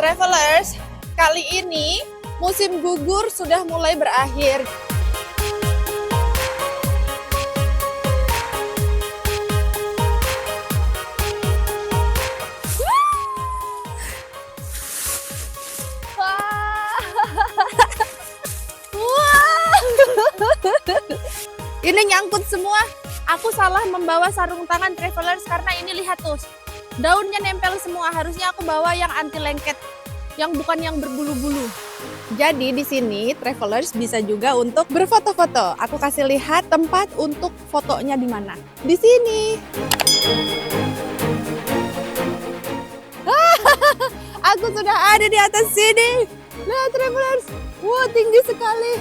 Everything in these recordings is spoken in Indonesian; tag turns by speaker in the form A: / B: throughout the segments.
A: Travelers, kali ini musim gugur sudah mulai berakhir. Ini nyangkut semua. Aku salah membawa sarung tangan Travelers karena ini lihat tuh. Daunnya nempel semua. Harusnya aku bawa yang anti lengket, yang bukan yang berbulu-bulu. Jadi di sini Travelers bisa juga untuk berfoto-foto. Aku kasih lihat tempat untuk fotonya di mana. Di sini. Aku sudah ada di atas sini. Lihat Travelers. Wow, tinggi sekali.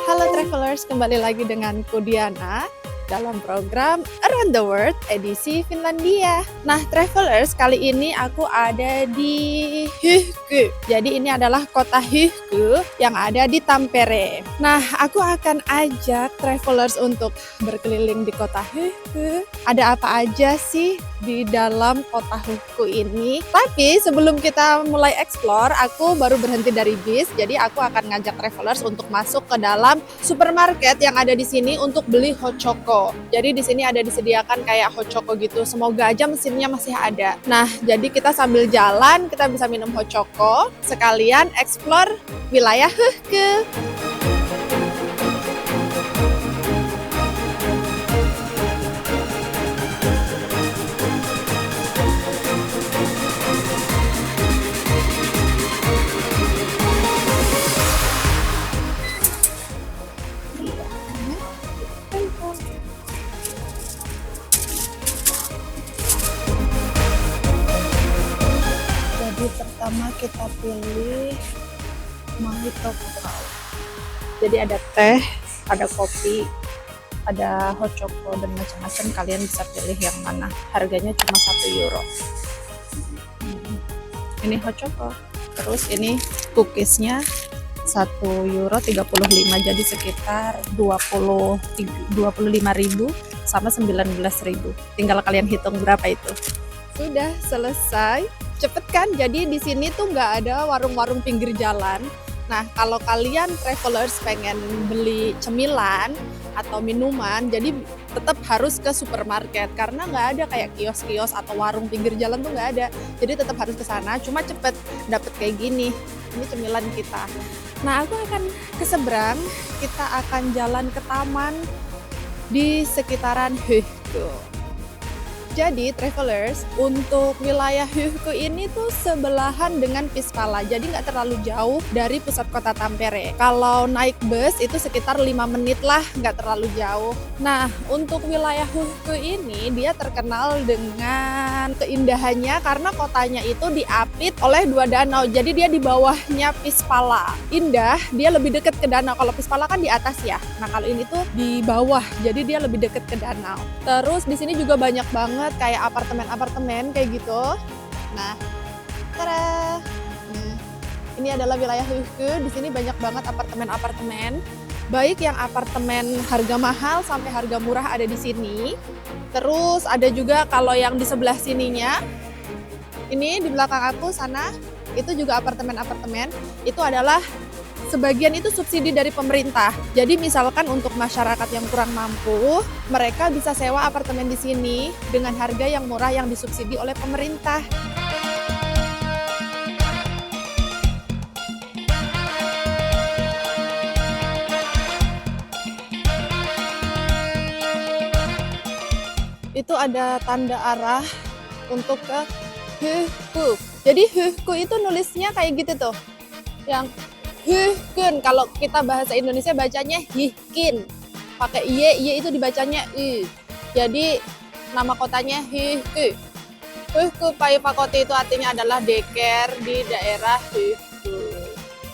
A: Halo Travelers, kembali lagi dengan Diana dalam program Around the World edisi Finlandia. Nah Travelers, kali ini aku ada di Hyhky. Jadi ini adalah kota Hyhky yang ada di Tampere. Nah aku akan ajak Travelers untuk berkeliling di kota Hyhky. Ada apa aja sih di dalam kota Hyhky ini? Tapi sebelum kita mulai explore, aku baru berhenti dari bis. Jadi aku akan ngajak Travelers untuk masuk ke dalam supermarket yang ada di sini untuk beli hochoko. Jadi di sini ada disediakan kayak hochoko gitu. Semoga aja mesinnya masih ada. Nah, jadi kita sambil jalan kita bisa minum hochoko, sekalian explore wilayah Hyhky. Pertama kita pilih mojito kakao. Jadi ada teh, ada kopi, ada hochoko dan macam-macam. Kalian bisa pilih yang mana. Harganya cuma €1. Ini hochoko. Terus ini cookiesnya €1.35, jadi sekitar 25.000 sama 19.000. Tinggal kalian hitung berapa itu. Sudah selesai. Cepet kan? Jadi di sini tuh nggak ada warung-warung pinggir jalan. Nah, kalau kalian Travelers pengen beli cemilan atau minuman, jadi tetap harus ke supermarket karena nggak ada kayak kios-kios atau warung pinggir jalan tuh nggak ada. Jadi tetap harus ke sana. Cuma cepet dapet kayak gini. Ini cemilan kita. Nah, aku akan ke seberang. Kita akan jalan ke taman di sekitaran Hyhky. Jadi Travelers, untuk wilayah Hyhky ini tuh sebelahan dengan Pispala, jadi nggak terlalu jauh dari pusat kota Tampere. Kalau naik bus itu sekitar 5 menit lah, nggak terlalu jauh. Nah, untuk wilayah Hyhky ini dia terkenal dengan keindahannya karena kotanya itu diapit oleh 2 danau, jadi dia di bawahnya Pispala. Indah, dia lebih dekat ke danau. Kalau Pispala kan di atas ya. Nah, kalau ini tuh di bawah, jadi dia lebih dekat ke danau. Terus di sini juga banyak banget kayak apartemen-apartemen kayak gitu. Nah, tada. Nah, ini adalah wilayah Hyhky. Di sini banyak banget apartemen-apartemen. Baik yang apartemen harga mahal sampai harga murah ada di sini. Terus ada juga kalau yang di sebelah sininya, ini di belakang aku sana, itu juga apartemen-apartemen. Itu adalah sebagian itu subsidi dari pemerintah. Jadi misalkan untuk masyarakat yang kurang mampu, mereka bisa sewa apartemen di sini dengan harga yang murah yang disubsidi oleh pemerintah. Itu ada tanda arah untuk ke Hyhky. Jadi Hyhky itu nulisnya kayak gitu tuh. Yang Hyhkyn, kalau kita bahasa Indonesia bacanya Hihkin. pakai y itu dibacanya y. Jadi nama kotanya Hyhky. Hyhky Paikpakoti itu artinya adalah deker di daerah Hyhky.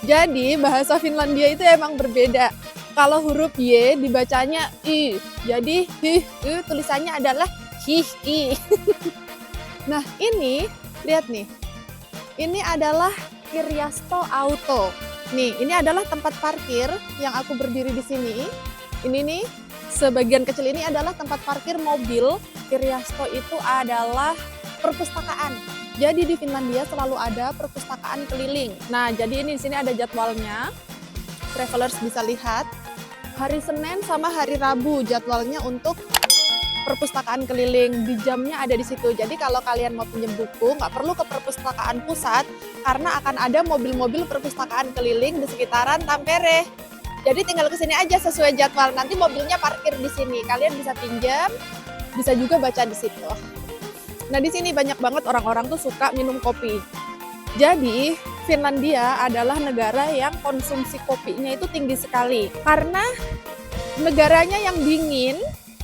A: Jadi bahasa Finlandia itu emang berbeda. Kalau huruf y dibacanya y. Jadi Hyhky tulisannya adalah Hyhky. Nah ini lihat nih. Ini adalah Kirjasto Auto. Nih, ini adalah tempat parkir yang aku berdiri di sini. Ini nih, sebagian kecil ini adalah tempat parkir mobil. Kirjasto itu adalah perpustakaan. Jadi di Finlandia selalu ada perpustakaan keliling. Nah, jadi ini di sini ada jadwalnya. Travelers bisa lihat. Hari Senin sama hari Rabu jadwalnya untuk perpustakaan keliling, di jamnya ada di situ. Jadi kalau kalian mau pinjam buku, nggak perlu ke perpustakaan pusat karena akan ada mobil-mobil perpustakaan keliling di sekitaran Tampere. Jadi tinggal ke sini aja sesuai jadwal. Nanti mobilnya parkir di sini. Kalian bisa pinjam, bisa juga baca di situ. Nah di sini banyak banget orang-orang tuh suka minum kopi. Jadi Finlandia adalah negara yang konsumsi kopinya itu tinggi sekali karena negaranya yang dingin.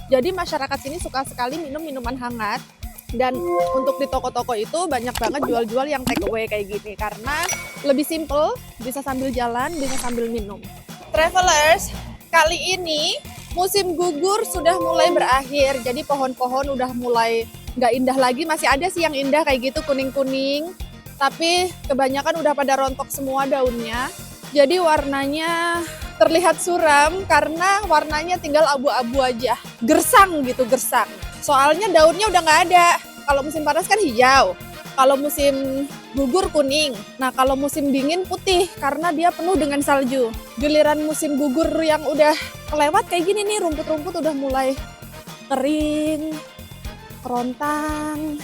A: Jadi masyarakat sini suka sekali minum minuman hangat. Dan untuk di toko-toko itu banyak banget jual-jual yang take away kayak gini. Karena lebih simple, bisa sambil jalan, bisa sambil minum. Travelers, kali ini musim gugur sudah mulai berakhir. Jadi pohon-pohon udah mulai nggak indah lagi. Masih ada sih yang indah kayak gitu, kuning-kuning. Tapi kebanyakan udah pada rontok semua daunnya. Jadi warnanya terlihat suram karena warnanya tinggal abu-abu aja. Gersang gitu, gersang. Soalnya daunnya udah nggak ada. Kalau musim panas kan hijau. Kalau musim gugur kuning. Nah kalau musim dingin putih karena dia penuh dengan salju. Giliran musim gugur yang udah kelewat kayak gini nih, rumput-rumput udah mulai kering, kerontang.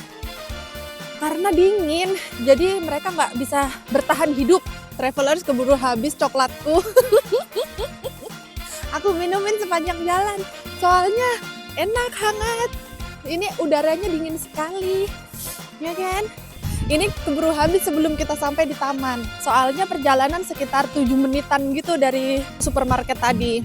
A: Karena dingin, jadi mereka nggak bisa bertahan hidup. Travelers keburu habis coklatku. Aku minumin sepanjang jalan. Soalnya enak, hangat. Ini udaranya dingin sekali. Ya kan? Ini keburu habis sebelum kita sampai di taman. Soalnya perjalanan sekitar 7 menitan gitu dari supermarket tadi.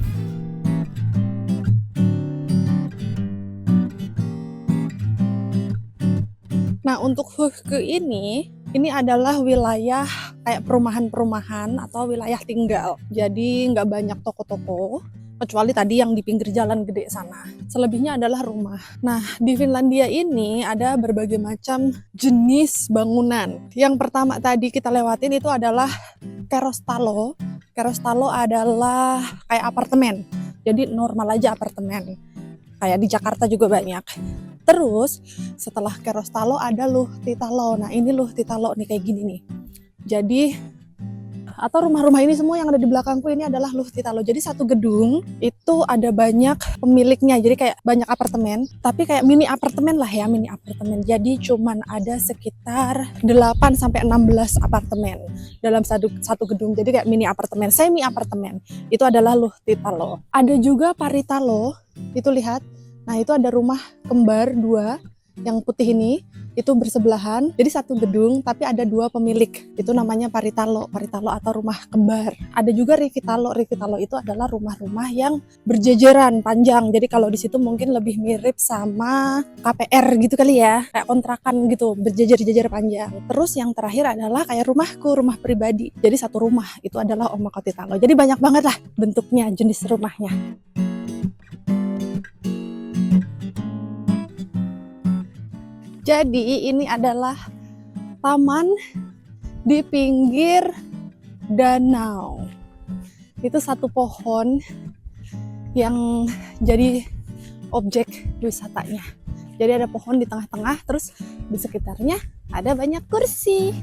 A: Nah untuk Hyhky ini adalah wilayah kayak perumahan-perumahan atau wilayah tinggal. Jadi nggak banyak toko-toko, kecuali tadi yang di pinggir jalan gede sana. Selebihnya adalah rumah. Nah di Finlandia ini ada berbagai macam jenis bangunan. Yang pertama tadi kita lewatin itu adalah Kerrostalo. Kerrostalo adalah kayak apartemen. Jadi normal aja apartemen. Kayak di Jakarta juga banyak. Terus setelah Kerrostalo ada Luhtitalo. Nah ini Luhtitalo nih kayak gini nih. Jadi atau rumah-rumah ini semua yang ada di belakangku ini adalah Luhtitalo. Jadi satu gedung itu ada banyak pemiliknya. Jadi kayak banyak apartemen, tapi kayak mini apartemen lah ya, mini apartemen. Jadi cuman ada sekitar 8 sampai 16 apartemen dalam satu gedung. Jadi kayak mini apartemen, semi apartemen. Itu adalah Luhtitalo. Ada juga Paritalo. Itu lihat. Nah itu ada rumah kembar 2 yang putih ini, itu bersebelahan. Jadi satu gedung tapi ada 2 pemilik. Itu namanya Paritalo, Paritalo atau rumah kembar. Ada juga Rivitalo. Rivitalo itu adalah rumah-rumah yang berjejeran panjang. Jadi kalau di situ mungkin lebih mirip sama KPR gitu kali ya, kayak kontrakan gitu, berjejer-jejer panjang. Terus yang terakhir adalah kayak rumahku, rumah pribadi. Jadi satu rumah itu adalah Omakotitalo. Jadi banyak banget lah bentuknya, jenis rumahnya. Jadi ini adalah taman di pinggir danau. Itu satu pohon yang jadi objek wisatanya. Jadi ada pohon di tengah-tengah, terus di sekitarnya ada banyak kursi.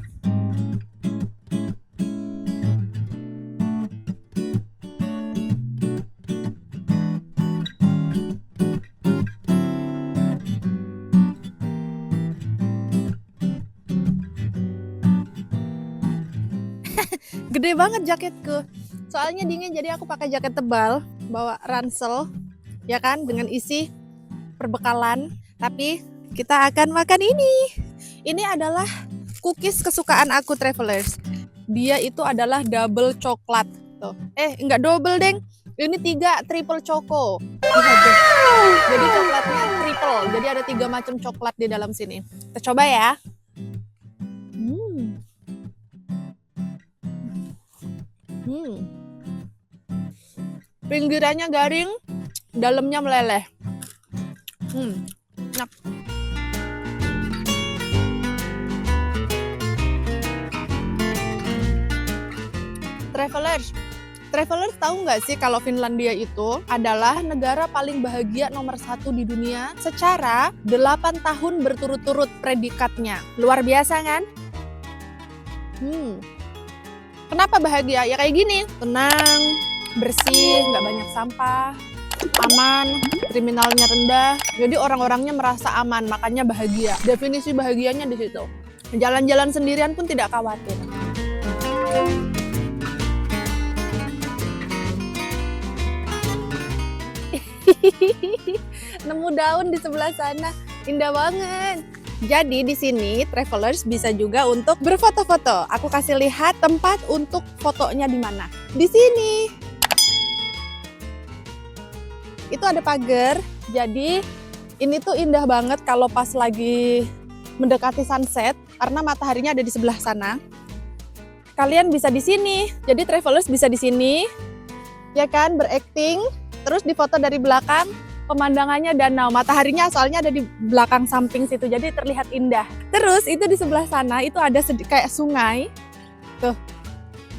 A: Gede banget jaketku. Soalnya dingin jadi aku pakai jaket tebal, bawa ransel ya kan dengan isi perbekalan. Tapi kita akan makan ini. Ini adalah cookies kesukaan aku, Travelers. Dia itu adalah double coklat tuh. Enggak double, Deng. Ini 3 triple choco. Lihat deh. Jadi coklatnya triple. Jadi ada 3 macam coklat di dalam sini. Kita coba ya. Pinggirannya garing, dalamnya meleleh. Enak. Travelers tahu nggak sih kalau Finlandia itu adalah negara paling bahagia nomor 1 di dunia secara 8 tahun berturut-turut predikatnya. Luar biasa kan? Kenapa bahagia? Ya kayak gini, tenang, bersih, nggak banyak sampah, aman, kriminalnya rendah. Jadi orang-orangnya merasa aman, makanya bahagia. Definisi bahagianya di situ. Jalan-jalan sendirian pun tidak khawatir. Nemu daun di sebelah sana, indah banget. Jadi di sini travelers bisa juga untuk berfoto-foto. Aku kasih lihat tempat untuk fotonya di mana. Di sini. Itu ada pagar. Jadi ini tuh indah banget kalau pas lagi mendekati sunset karena mataharinya ada di sebelah sana. Kalian bisa di sini. Jadi travelers bisa di sini. Ya kan, berakting. Terus difoto dari belakang, pemandangannya danau. Mataharinya soalnya ada di belakang samping situ, jadi terlihat indah. Terus itu di sebelah sana itu ada kayak sungai. Tuh.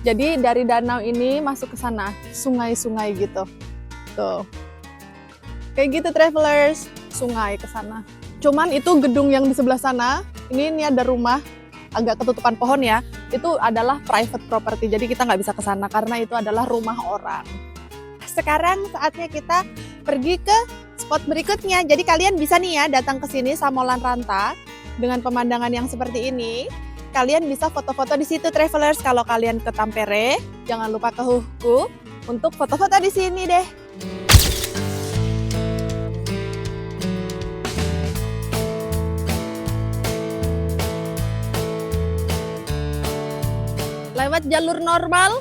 A: Jadi dari danau ini masuk ke sana, sungai-sungai gitu. Tuh. Kayak gitu travelers, sungai ke sana. Cuman itu gedung yang di sebelah sana, ini ada rumah agak ketutupan pohon ya. Itu adalah private property, jadi kita nggak bisa ke sana karena itu adalah rumah orang. Sekarang saatnya kita pergi ke spot berikutnya. Jadi kalian bisa nih ya datang ke sini Samolan Ranta dengan pemandangan yang seperti ini. Kalian bisa foto-foto di situ travelers. Kalau kalian ke Tampere, jangan lupa ke Huhku untuk foto-foto di sini deh. Lewat jalur normal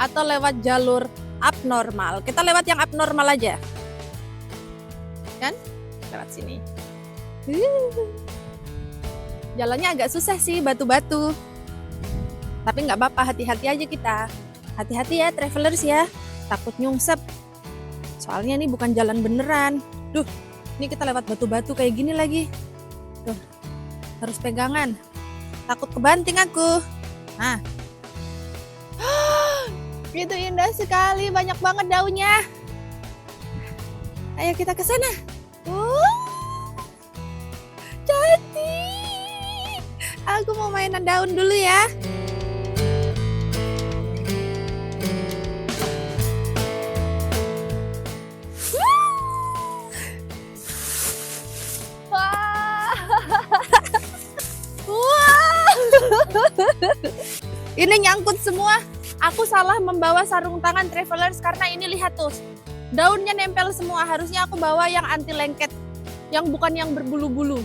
A: atau lewat jalur abnormal. Kita lewat yang abnormal aja. Kan? Lewat sini. Jalannya agak susah sih, batu-batu. Tapi nggak apa-apa, hati-hati aja kita. Hati-hati ya travelers ya. Takut nyungsep. Soalnya ini bukan jalan beneran. Duh, ini kita lewat batu-batu kayak gini lagi. Tuh, harus pegangan. Takut kebanting aku. Nah. Itu indah sekali, banyak banget daunnya. Ayo kita ke sana. Cantik. Aku mau mainan daun dulu ya. Wah. Ini nyangkut semua. Aku salah membawa sarung tangan travelers karena ini lihat tuh. Daunnya nempel semua. Harusnya aku bawa yang anti lengket. Yang bukan yang berbulu-bulu.